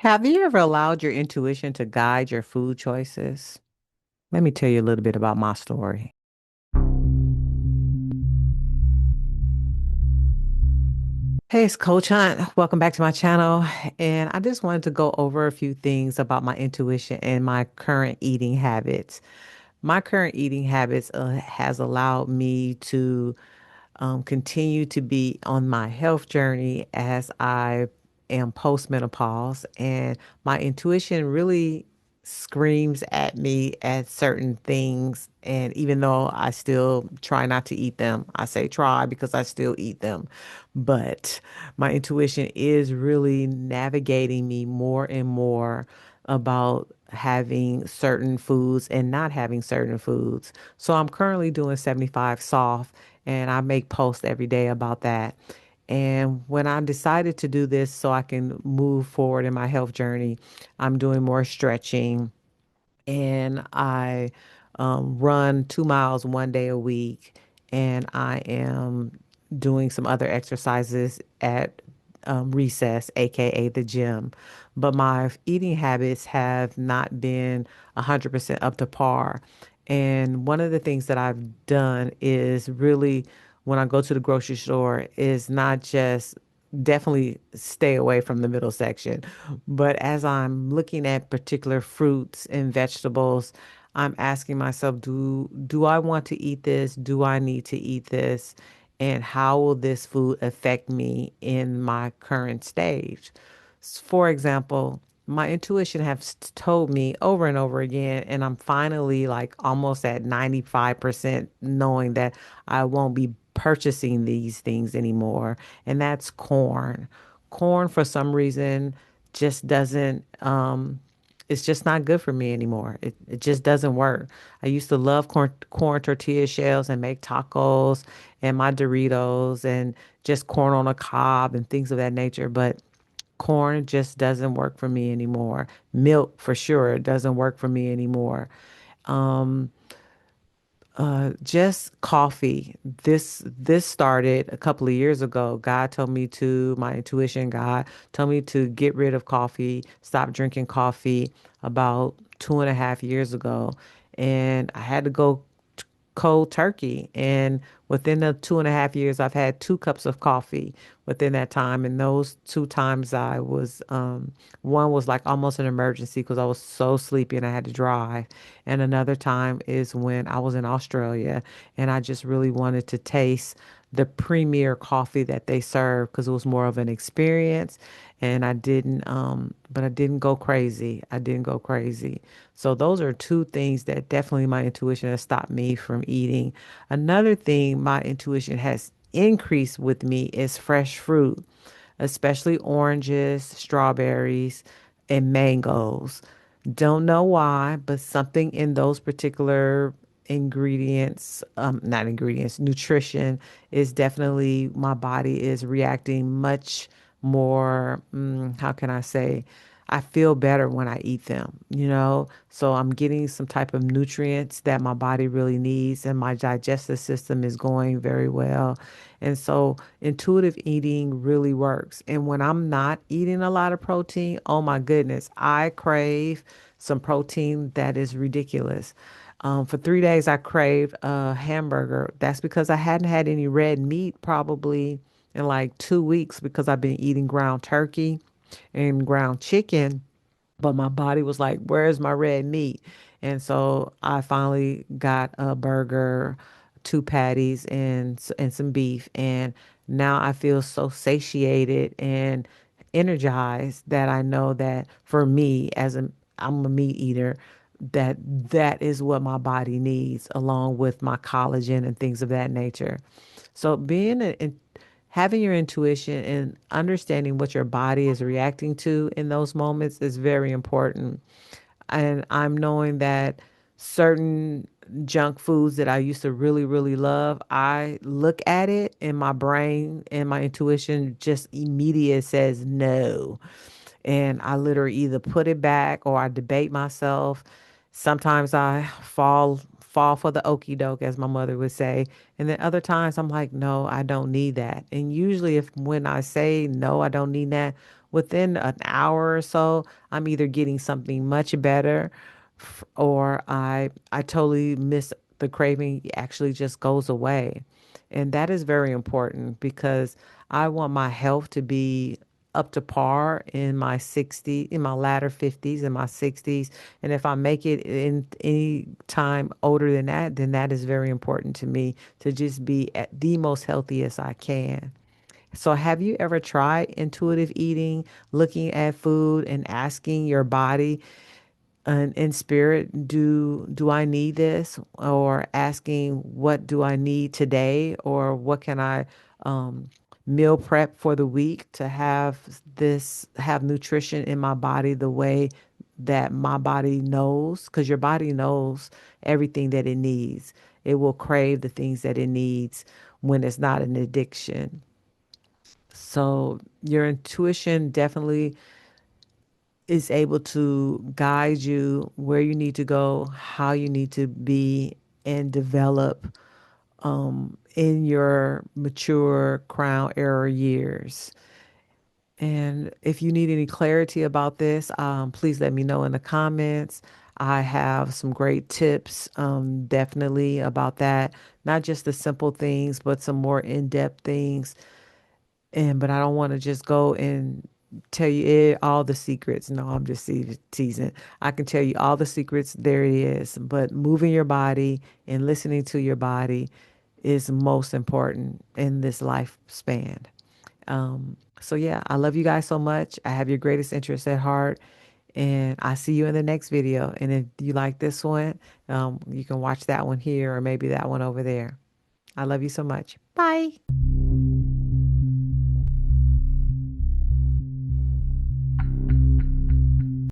Have you ever allowed your intuition to guide your food choices? Let me tell you a little bit about my story. Hey, it's Coach Hunt. Welcome back to my channel. And I just wanted to go over a few things about my intuition and my current eating habits. My current eating habits has allowed me to continue to be on my health journey as I am post-menopause, and my intuition really screams at me at certain things. And even though I still try not to eat them, I say try because I still eat them. But my intuition is really navigating me more and more about having certain foods and not having certain foods. So I'm currently doing 75 soft, and I make posts every day about that. And when I decided to do this so I can move forward in my health journey, I'm doing more stretching, and I run 2 miles one day a week, and I am doing some other exercises at recess, aka the gym. But my eating habits have not been 100% up to par. And one of the things that I've done is really, when I go to the grocery store, is not just definitely stay away from the middle section. But as I'm looking at particular fruits and vegetables, I'm asking myself, do I want to eat this? Do I need to eat this? And how will this food affect me in my current stage? For example, my intuition has told me over and over again, and I'm finally like almost at 95% knowing that I won't be purchasing these things anymore. And that's corn. Corn, for some reason, just doesn't, it's just not good for me anymore. It just doesn't work. I used to love corn tortilla shells and make tacos and my Doritos and just corn on a cob and things of that nature. But corn just doesn't work for me anymore. Milk, for sure, doesn't work for me anymore. Um, just coffee. This started a couple of years ago. God told me to, my intuition, God told me to get rid of coffee, stop drinking coffee about 2.5 years ago. And I had to go cold turkey. And within the 2.5 years, I've had 2 cups of coffee within that time. And those 2 times one was like almost an emergency because I was so sleepy and I had to drive. And another time is when I was in Australia and I just really wanted to taste the premier coffee that they serve because it was more of an experience. And but I didn't go crazy. I didn't go crazy. So those are two things that definitely my intuition has stopped me from eating. Another thing my intuition has increased with me is fresh fruit, especially oranges, strawberries, and mangoes. Don't know why, but something in those particular ingredients, not ingredients, nutrition is definitely, my body is reacting much more, how can I say? I feel better when I eat them, you know? So I'm getting some type of nutrients that my body really needs, and my digestive system is going very well. And so intuitive eating really works. And when I'm not eating a lot of protein, oh my goodness, I crave some protein that is ridiculous. For 3 days, I craved a hamburger. That's because I hadn't had any red meat probably in like 2 weeks because I've been eating ground turkey and ground chicken, but my body was like, where's my red meat? And so I finally got a burger, 2 patties, and some beef. And now I feel so satiated and energized that I know that for me, I'm a meat eater, that that is what my body needs, along with my collagen and things of that nature. So having your intuition and understanding what your body is reacting to in those moments is very important. And I'm knowing that certain junk foods that I used to really, really love, I look at it and my brain and my intuition just immediate says no. And I literally either put it back or I debate myself. Sometimes I fall for the okey doke, as my mother would say. And then other times I'm like, no, I don't need that. And usually if when I say no, I don't need that, within an hour or so, I'm either getting something much better or I totally miss the craving actually just goes away. And that is very important because I want my health to be up to par in my 60s, in my latter 50s, in my 60s. And if I make it in any time older than that, then that is very important to me to just be at the most healthiest I can. So, have you ever tried intuitive eating, looking at food and asking your body and in spirit, do I need this? Or asking, what do I need today? Or what can I um, meal prep for the week to have nutrition in my body the way that my body knows? Because your body knows everything that it needs. It will crave the things that it needs when it's not an addiction. So your intuition definitely is able to guide you where you need to go, how you need to be, and develop in your mature crown era years. And if you need any clarity about this, please let me know in the comments. I have some great tips, definitely about that. Not just the simple things, but some more in-depth things. And but I don't want to just go and tell you all the secrets. No, I'm just teasing. I can tell you all the secrets. There it is. But moving your body and listening to your body is most important in this lifespan. So yeah, I love you guys so much. I have your greatest interest at heart. And I see you in the next video. And if you like this one, you can watch that one here or maybe that one over there. I love you so much. Bye.